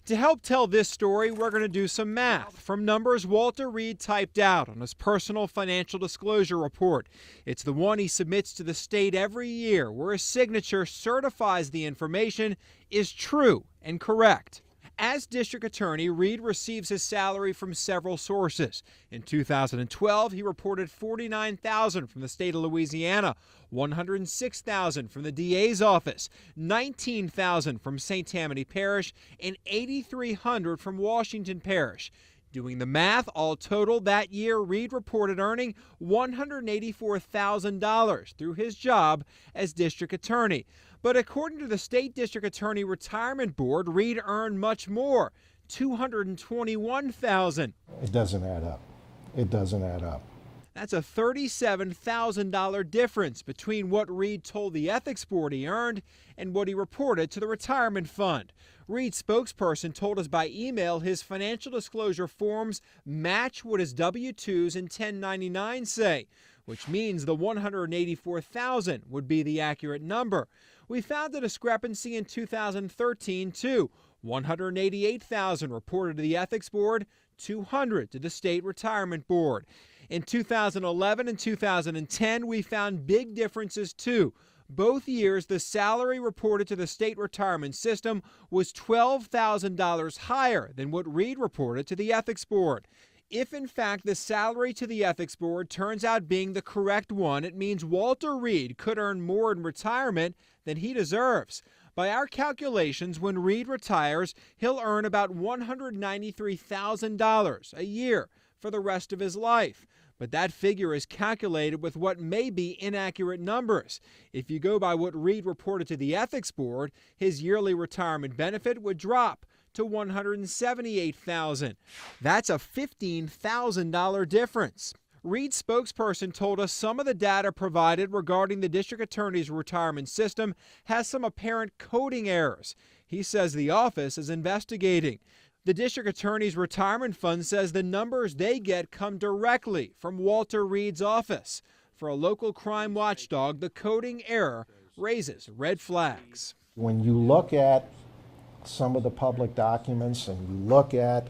To help tell this story, we're going to do some math from numbers Walter Reed typed out on his personal financial disclosure report. It's the one he submits to the state every year, where his signature certifies the information is true and correct. As district attorney, Reed receives his salary from several sources. In 2012, he reported $49,000 from the state of Louisiana, $106,000 from the DA's office, $19,000 from St. Tammany Parish, and $8,300 from Washington Parish. Doing the math, all total, that year Reed reported earning $184,000 through his job as district attorney. But according to the State District Attorney Retirement Board, Reed earned much more, $221,000. It doesn't add up. It doesn't add up. That's a $37,000 difference between what Reed told the Ethics Board he earned and what he reported to the retirement fund. Reed's spokesperson told us by email his financial disclosure forms match what his W-2s and 1099s say, which means the $184,000 would be the accurate number. We found a discrepancy in 2013 too. $188,000 reported to the Ethics Board, $200 to the State Retirement Board. In 2011 and 2010, we found big differences too. Both years, the salary reported to the state retirement system was $12,000 higher than what Reed reported to the Ethics Board. If, in fact, the salary to the Ethics Board turns out being the correct one, it means Walter Reed could earn more in retirement than he deserves. By our calculations, when Reed retires, he'll earn about $193,000 a year for the rest of his life. But that figure is calculated with what may be inaccurate numbers. If you go by what Reed reported to the Ethics Board, his yearly retirement benefit would drop to $178,000. That's a $15,000 difference. Reed's spokesperson told us some of the data provided regarding the district attorney's retirement system has some apparent coding errors. He says the office is investigating. The district attorney's retirement fund says the numbers they get come directly from Walter Reed's office. For a local crime watchdog, the coding error raises red flags. When you look at some of the public documents and you look at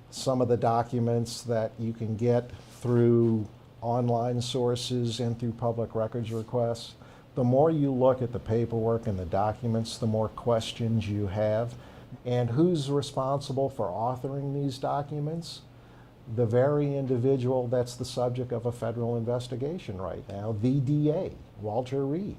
some of the documents that you can get through online sources and through public records requests, the more you look at the paperwork and the documents, the more questions you have. And who's responsible for authoring these documents? The very individual that's the subject of a federal investigation right now, the DA, Walter Reed.